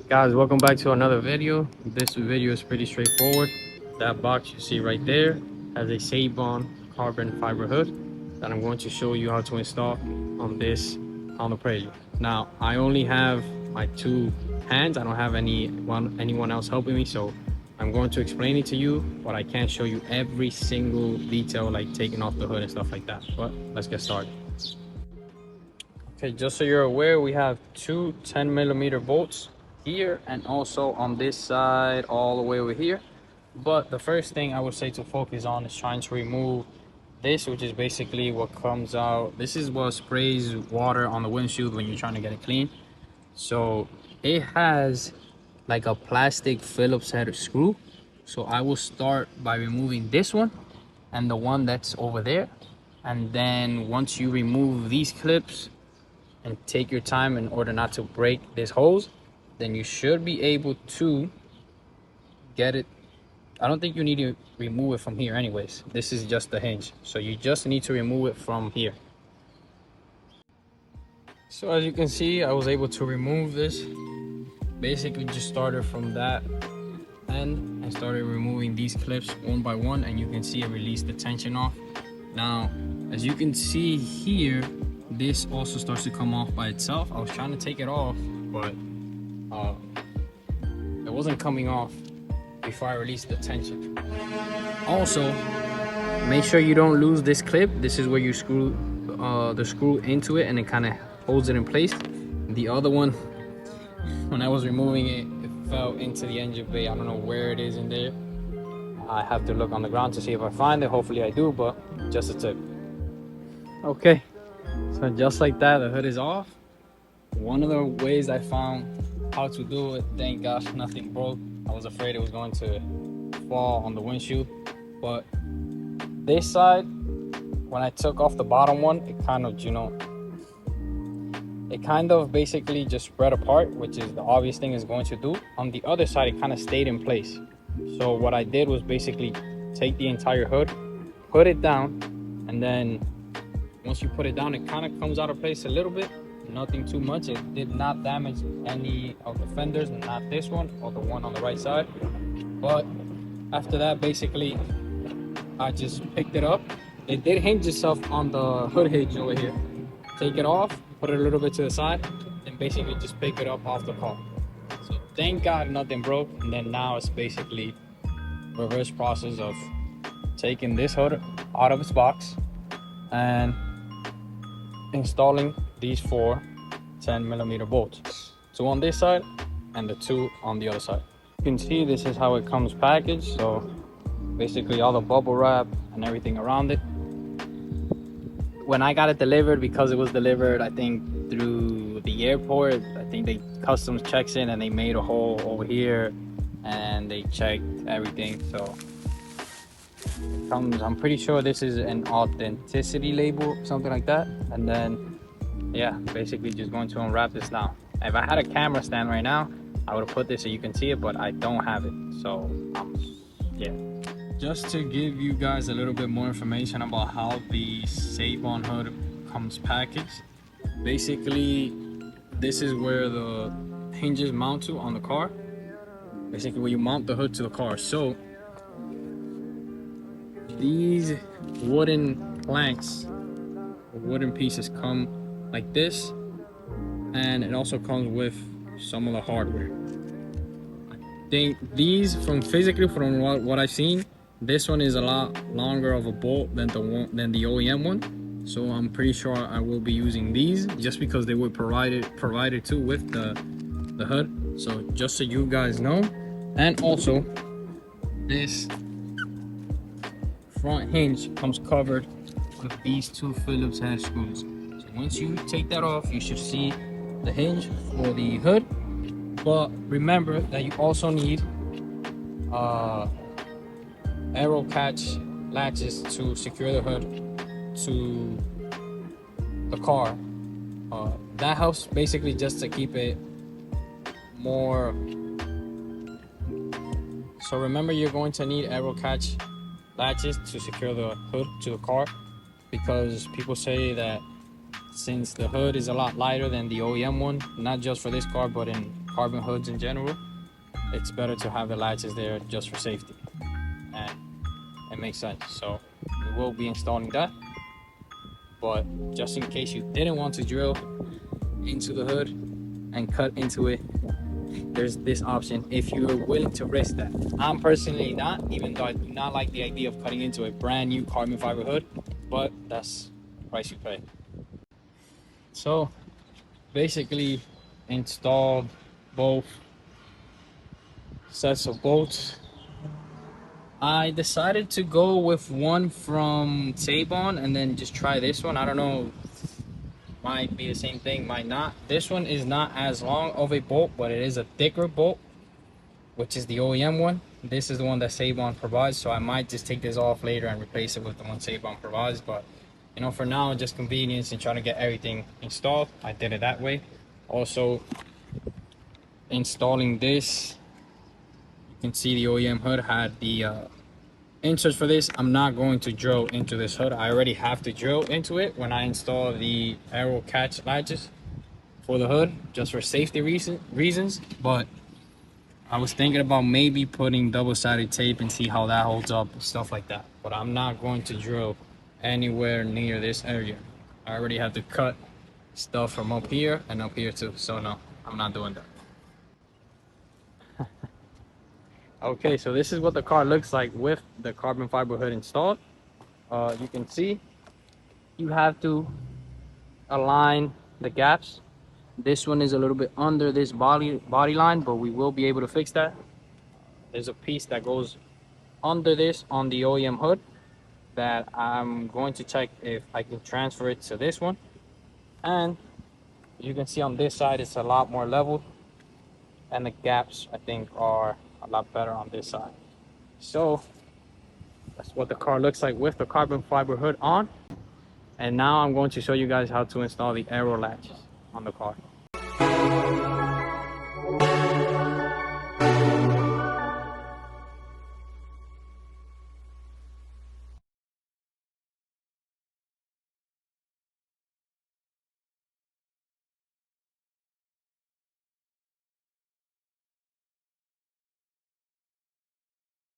Guys, welcome back to another video. This video is pretty straightforward. That box you see right there has a Seibon carbon fiber hood that I'm going to show you how to install on the Prelude. Now, I only have my two hands. I don't have anyone else helping me, so I'm going to explain it to you, but I can't show you every single detail, like taking off the hood and stuff like that. But let's get started. Okay, just so you're aware, we have two 10mm bolts here and also on this side all the way over here. But the first thing I would say to focus on is trying to remove this, which is basically what comes out. This is what sprays water on the windshield when you're trying to get it clean. So it has like a plastic Phillips head screw. So I will start by removing this one and the one that's over there. And then once you remove these clips and take your time in order not to break this hose, then you should be able to get it. I don't think you need to remove it from here anyways. This is just the hinge, so you just need to remove it from here. So as you can see, I was able to remove this. Basically just started from that end and started removing these clips one by one, and you can see it released the tension off. Now as you can see here, this also starts to come off by itself. I was trying to take it off, but it wasn't coming off before I released the tension. Also, make sure you don't lose this clip. This is where you screw the screw into it and it kind of holds it in place. The other one, when I was removing it, it fell into the engine bay. I don't know where it is in there. I have to look on the ground to see if I find it. Hopefully I do, but just a tip. Okay, so just like that, the hood is off. One of the ways I found how to do it, thank gosh nothing broke. I was afraid it was going to fall on the windshield, but this side, when I took off the bottom one, it kind of basically just spread apart, which is the obvious thing it's going to do. On the other side, it kind of stayed in place. So what I did was basically take the entire hood, put it down, and then once you put it down, it kind of comes out of place a little bit. Nothing too much. It did not damage any of the fenders, not this one or the one on the right side. But after that, basically I just picked it up. It did hinge itself on the hood hinge over here. Take it off, put it a little bit to the side, and basically just pick it up off the car. So thank God nothing broke. And then now it's basically reverse process of taking this hood out of its box and installing these four 10mm bolts, two on this side and the two on the other side. You can see this is how it comes packaged. So basically all the bubble wrap and everything around it. When I got it delivered, because it was delivered I think through the airport, I think they customs checks in and they made a hole over here and they checked everything. So I'm pretty sure this is an authenticity label, something like that. And then yeah, basically just going to unwrap this now. If I had a camera stand right now, I would have put this so you can see it, but I don't have it. So yeah, just to give you guys a little bit more information about how the Seibon hood comes packaged. Basically this is where the hinges mount to on the car, basically where you mount the hood to the car. So these wooden planks, wooden pieces come like this, and it also comes with some of the hardware. I think these, from what I've seen, this one is a lot longer of a bolt than the OEM one. So I'm pretty sure I will be using these just because they were provided too with the hood. So just so you guys know. And also this front hinge comes covered with these two Phillips head screws. So once you take that off, you should see the hinge for the hood. But remember that you also need arrow catch latches to secure the hood to the car. That helps basically just to keep it more. So remember, you're going to need arrow catch latches to secure the hood to the car, because people say that since the hood is a lot lighter than the OEM one, not just for this car, but in carbon hoods in general, it's better to have the latches there just for safety. And it makes sense. So we will be installing that. But just in case you didn't want to drill into the hood and cut into it, there's this option if you're willing to risk that. I'm personally not, even though I do not like the idea of cutting into a brand new carbon fiber hood, but that's the price you pay. So basically installed both sets of bolts. I decided to go with one from Seibon and then just try this one. I don't know, might be the same thing, might not. This one is not as long of a bolt, but it is a thicker bolt, which is the OEM one. This is the one that Seibon provides, so I might just take this off later and replace it with the one Seibon provides. But you know, for now, just convenience and trying to get everything installed, I did it that way. Also, installing this, you can see the OEM hood had the inserts for this. I'm not going to drill into this hood. I already have to drill into it when I install the aero catch latches for the hood, just for safety reasons. But I was thinking about maybe putting double-sided tape and see how that holds up and stuff like that. But I'm not going to drill anywhere near this area. I already have to cut stuff from up here and up here too. So no, I'm not doing that. Okay, so this is what the car looks like with the carbon fiber hood installed. You can see you have to align the gaps. This one is a little bit under this body line, but we will be able to fix that. There's a piece that goes under this on the OEM hood that I'm going to check if I can transfer it to this one. And you can see on this side it's a lot more level, and the gaps I think are a lot better on this side. So that's what the car looks like with the carbon fiber hood on. And now I'm going to show you guys how to install the aero latches on the car.